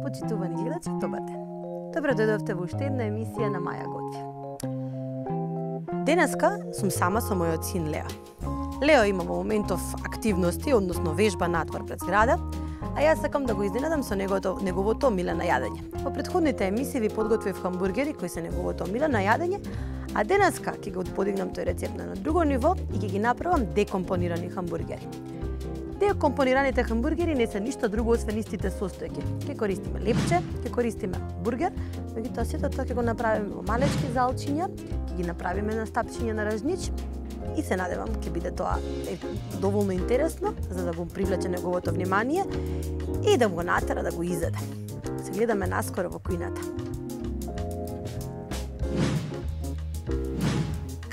почитувани гледачи, добар ден. Добро дојдовте во уште една емисија на Маја готви. Денеска сум сама со мојот син Лео. Лео има во моментов активности, односно вежба надвор пред зграда, а јас сакам да го изненадам со неговото омилено јадење. Во претходните емисии ви подготвив хамбургери кои се неговото омилено јадење, а денеска ќе го подигнам тој рецепт на друго ниво и ќе ги направам декомпонирани хамбургери. Декомпонираните хамбургери не се ништо друго освен истите состојки. Ќе користиме лепче, ќе користиме бургер, меѓутоа сето тоа ќе го направиме во малечки залчиња, ќе ги направиме на стапчиња на ражнич и се надевам ќе биде тоа доволно интересно за да го привлече неговото внимание и да го натера да го изеде. Се гледаме наскоро во кујната.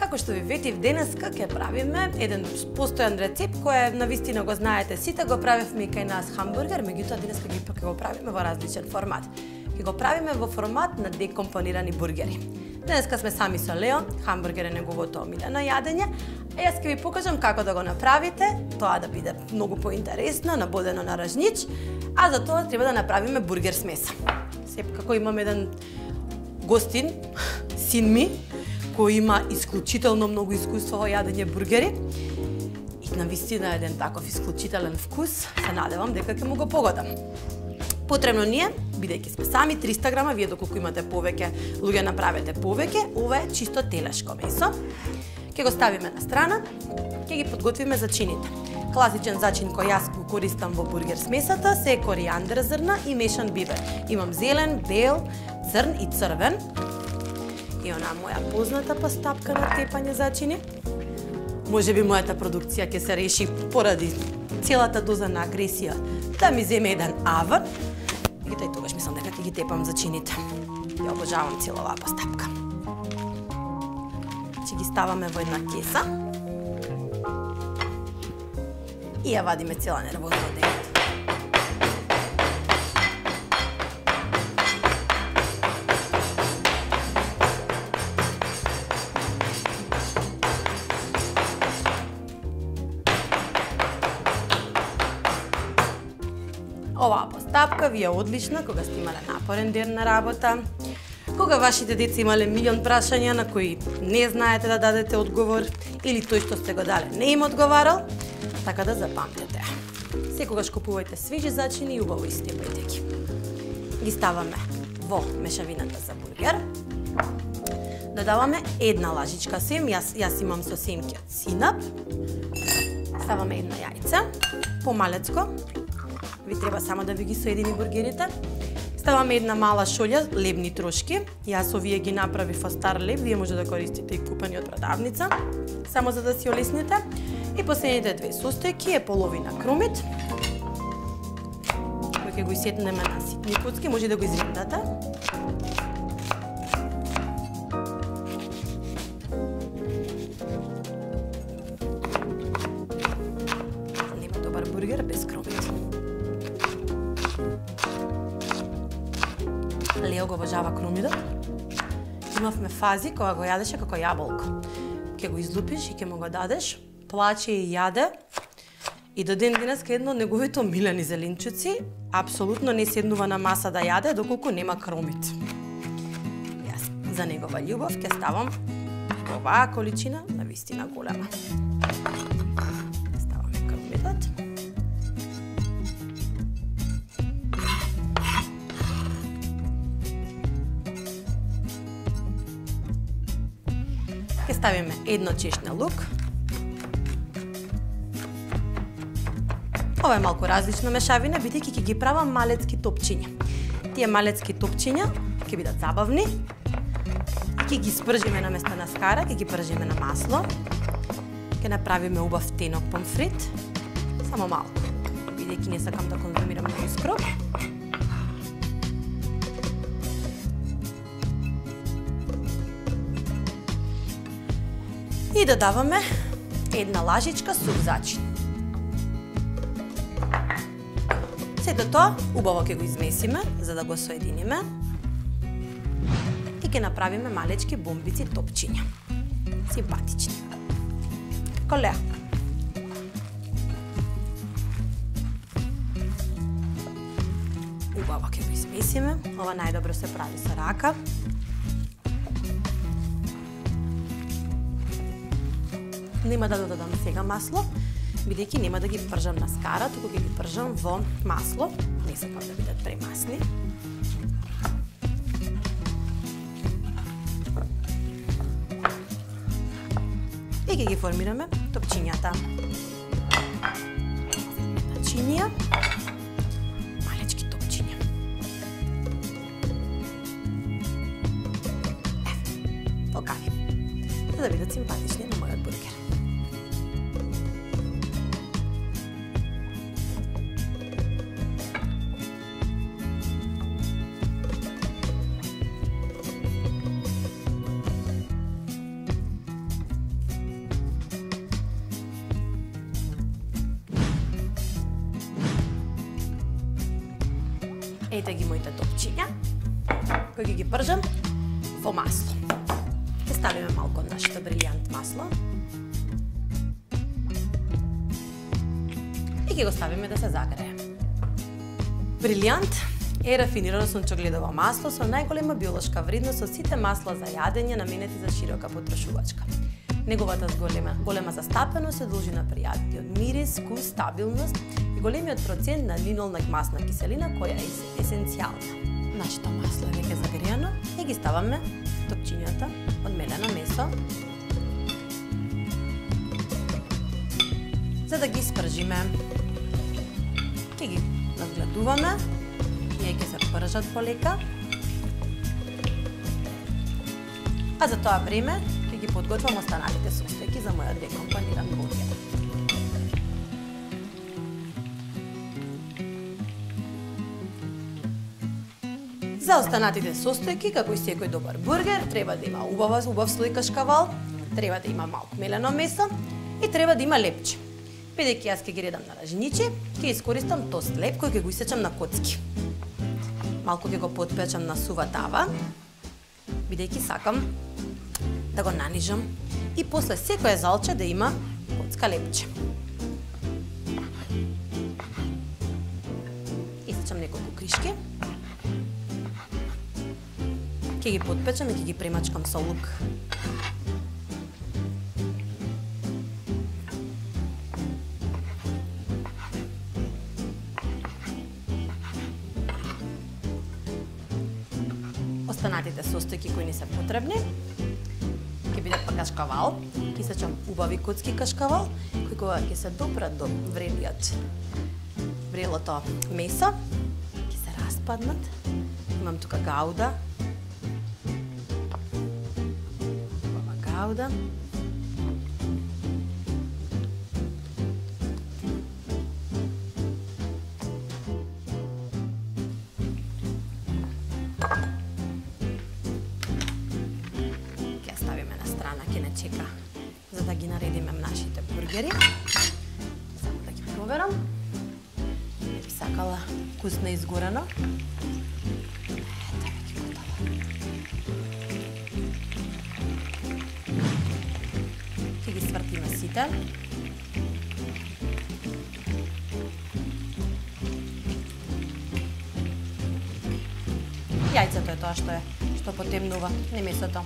Како што ви ветив, денеска ќе правиме еден постојан рецепт кој навистина го знаете сите, го правевме и кај нас хамбургер, меѓутоа денеска ќе го правиме во различен формат. Ќе го правиме во формат на декомпонирани бургери. Денеска сме сами со Лео, хамбургер е неговото омилено јадење, а јас ќе ви покажам како да го направите, тоа да биде многу поинтересно, набодено на ражнич, а за тоа треба да направиме бургер смеса. Како имам еден гостин, син ми, кој има исклучително многу искуство во јадење бургери и навистина еден таков исклучителен вкус, се надевам дека ќе му го погодам. Потребно ни е, бидејќи сме сами, 300 грама, вие доколку имате повеќе луѓе направете повеќе, ова е чисто телешко месо. Ќе го ставиме на страна, ќе ги подготвиме зачините. Класичен зачин кој јас го користам во бургер смесата се коријандер зрна и мешан бибер. Имам зелен, бел, црн и црвен. И она моја позната постапка на тепање зачини. Можеби мојата продукција ќе се реши поради целата доза на агресија да ми земе еден аван. И тогаш мислам дека ќе ги тепам зачините. Ја обожавам цела оваа постапка. Ќе ги ставаме во една кеса. И ја вадиме цела нервоза од неја. Оваа постапка ви е одлична кога сте имале напорен ден на работа, кога вашите деца имале милион прашања на кои не знаете да дадете одговор или тој што сте го дале не им одговарал, така да запамтете. Секогаш купувајте свежи зачини и убаво истепајте ги. Ги ставаме во мешавината за бургер. Додаваме една лажичка сем, јас имам со семкиот синап. Ставаме една јајце, помалецко. Ви треба само да ви ги соедини бургерите. Ставаме една мала шолја лебни трошки. Јас овие ги направив во стар леб, вие може да користите и купени од продавница, само за да си олесните. И последните две состојки е половина крумит, кој ќе го исетнеме на ситни коцки, може да го изрендате. Нема добар бургер без крумит. Лео го обожава крумидот. Имавме фази кога го јадеше како јаболко. Ќе го излупиш и ќе му го дадеш, плаче и јаде. И до ден денеска едно од неговите омилени зеленчуци апсолутно не седнува на маса да јаде доколку нема крумит. Јас за негова љубов ќе ставам оваа количина навистина голема. Ставаме крумитот. Ќе ставиме едно чешне лук. Ова е малку различна мешавина, бидејќи ќе ги правам малецки топчиња. Тие малецки топчиња ќе бидат забавни. Ќе ги спржиме на место на скара, ќе ги пржиме на масло. Ќе направиме убав тенок помфрит, само малку, бидејќи не сакам да конзумирам многу скроп. И додаваме една лажичка сув зачин. Сето тоа убаво ќе го измесиме за да го соединиме и ќе направиме малечки бомбици топчиња. Симпатични. Како Лео. Убаво ќе го измесиме. Ова најдобро се прави со рака. Нема да додадам сега масло, бидејќи нема да ги пржам на скара, туку ќе ги пржам во масло. Не сакам да бидат премасни. И ќе ги формираме топчињата. Начинија. Малечки топчиња. Покави. За да бидат симпатични на мојот бургер. Ете ги моите топчиња, кои ги пржам во масло. Ќе ставиме малку од нашето брилјант масло. И ќе го ставиме да се загрее. Брилјант е рафинирано сончогледово масло со најголема биолошка вредност од сите масла за јадење наменети за широка потрошувачка. Неговата голема застапеност се должи на пријатниот мирис, вкус, стабилност и големиот процент на линолна масна киселина која е есенцијална. Нашето масло е веќе загрејано и ги ставаме топчињата од мелено месо за да ги испржиме. Ќе ги надгледуваме, тие ќе се пржат полека. А за тоа време ќе ги подготвам останатите состојки за мојот декомпониран бургер. За останатите состојки, како и секој добар бургер, треба да има убав слој кашкавал, треба да има малку мелено месо и треба да има лепче. Бидејќи јас ќе ги редам на лажничи, ќе искористам тост леп кој ќе го исечам на коцки. Малку ќе го потпечам на сува тава, бидејќи сакам да го нанижам и после секое залче да има коцка лепче. Исечам неколку кришки. Ќе ги потпечам и ќе ги премачкам со лук. Останатите состојки кои не се потребни ќе бидат па кашкавал. Ќе исечам убави коцки кашкавал, кои кога ќе се допрат до врелото месо, ќе се распаднат. Имам тука гауда. Гауда. Чека за да ги наредиме нашите бургери. Само да ги проверам. Не би сакала вкусно изгорено. Ето веќе готово. Ќе ги свртиме сите. Јајцето е тоа што потемнува, не месото.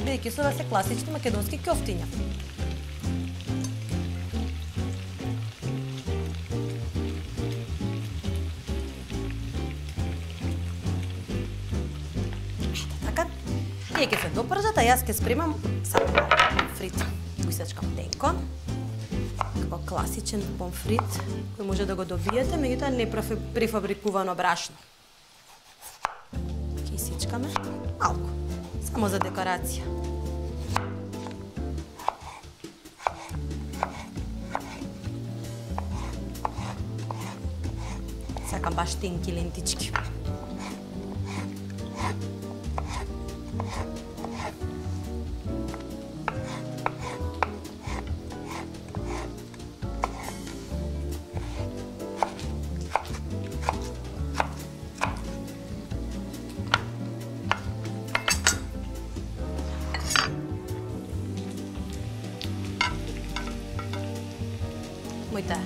Бидејќи со ова се класични македонски ќофтиња. Ето така. Тие ќе се допржат, а јас ќе спремам само помфрит. Го исечкам тенко. Како класичен помфрит, кој може да го добиете, меѓутоа не префабрикувано брашно. Ќе исечкаме малку, само за декорација. Сакам баш тенки лентички. Моите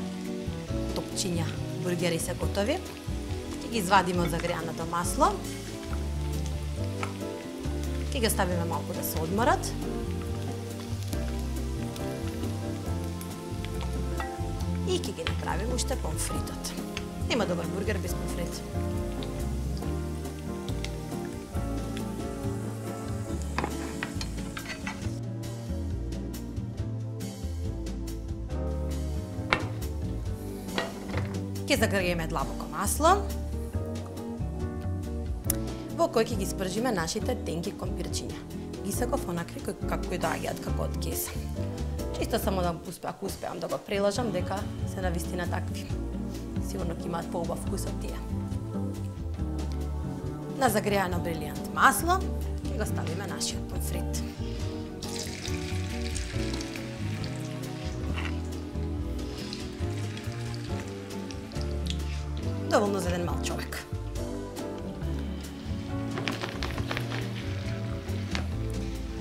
топчиња бургери се готови. Ќе ги извадиме од загреаното масло. Ќе ги ставиме малку да се одморат. И ќе ги направиме уште помфритот. Нема добар бургер без помфрит. Ќе загрееме длабоко масло, во кој ќе ги спржиме нашите тенки компирчиња. Ги секов онакви како и доаѓаат како од кеса. Чисто само да ако успеам да го прелажам дека се навистина такви. Сигурно ќе имаат поубав вкус од тие. На загреано брилијант масло ќе го ставиме нашиот помфрит. Доволно за еден мал човек.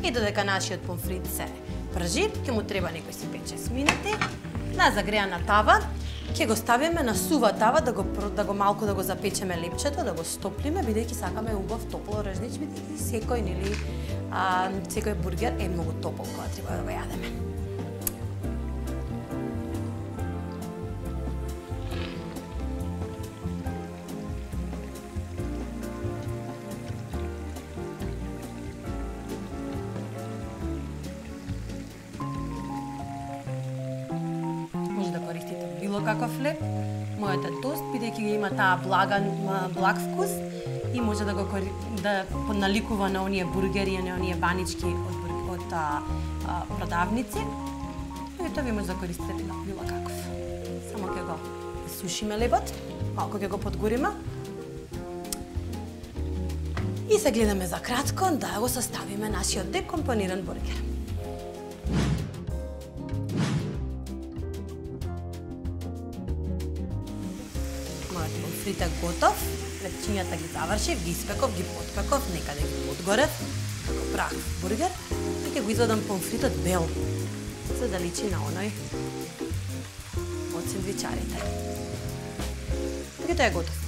И додека нашиот помфрит се пржи, ќе му треба некои си 5-6 минути. На загреана тава ќе го ставиме на сува тава да го малку да го запечеме лепчето, да го стоплиме, бидејќи сакаме убав топло ржнич, бидејќи секој бургер е многу топол кога треба да го јадеме. Каков хлеб, мојот е тост, бидејќи го има таа благ вкус и може да го наликува на оние бургери, на оние банички од продавници. И тоа ви може да користите било каков. Само ќе го сушиме лебот, малку ќе го подгориме. И се гледаме за кратко да го составиме нашиот декомпониран бургер. Помфрит е готов, лепчињата ги завршив, ги испеков, ги потпеков, некаде ги подгорев, го правив бургер и ќе го извадам помфритот бел, за да личи на оној од сендвичарите. Така тоа е готов.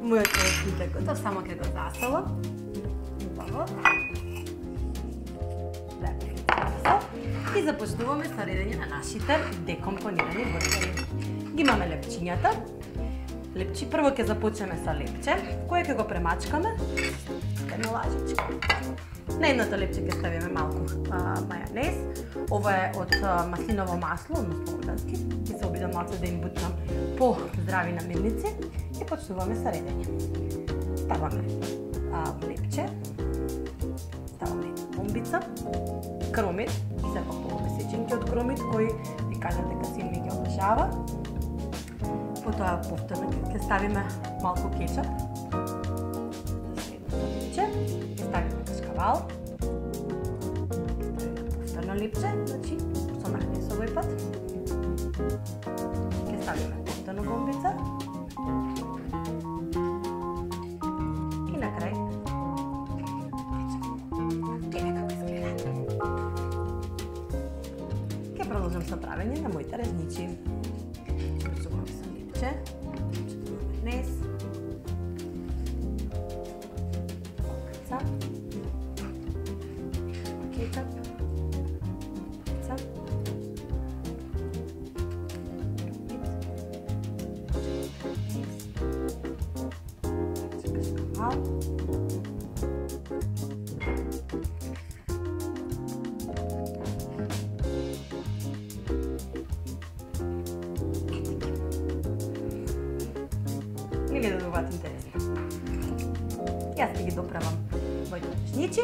Мојот помфрит е готов, само ќе го засолам. Убаво. И започнуваме со редење на нашите декомпонирани бургери. Ги имаме лепчињата. Прво ќе започнеме со лепче, кое ќе го премачкаме една лажичка. На едното лепче ќе ставиме малку мајонез. Ова е од маслиново масло, односно орански. Ќе се обидам малку да им бутнам по здрави намирници. И почнуваме со редење. Ставаме лепче, ставаме бомбица, кромит, сепак полове сеченки од кромит, кој ви кажам дека син ми ги обожава. Потоа повторно ќе ставиме малку кетчуп, следното лепче, ќе ставиме кашкавал, повторно лепче, значи со мајонез овој пат, ќе ставиме повторно бомбица, со правење на моите резничи. Почнуваме со лепче, мајонез, бомбица, кетчуп, бомбица, кашкавал, или да добават интересно. Јас ќе ги доправам моите речничи.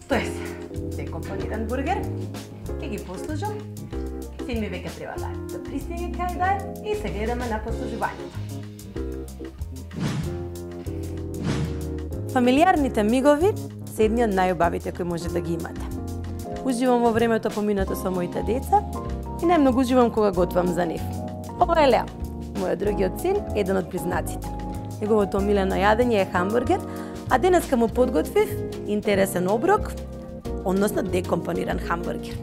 Тоа е декомпониран бургер. Ќе ги послужам. Син ми веќе треба да пристигне кај да и се гледаме на послужувањето. Фамилиарните мигови се едни од најубавите кои може да ги имате. Уживам во времето поминато со моите деца и најмногу уживам кога готвам за нив. Ова е Лео, мојот другиот син, еден од близнаците. Неговото омилено јадење е хамбургер, а денеска му подготвив интересен оброк, односно декомпониран хамбургер.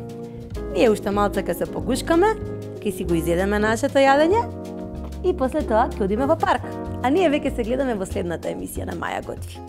Ние уште малце ќе се погушкаме, ќе си го изедеме нашето јадење и после тоа ќе одиме во парк. А ние веќе се гледаме во следната емисија на Маја готви.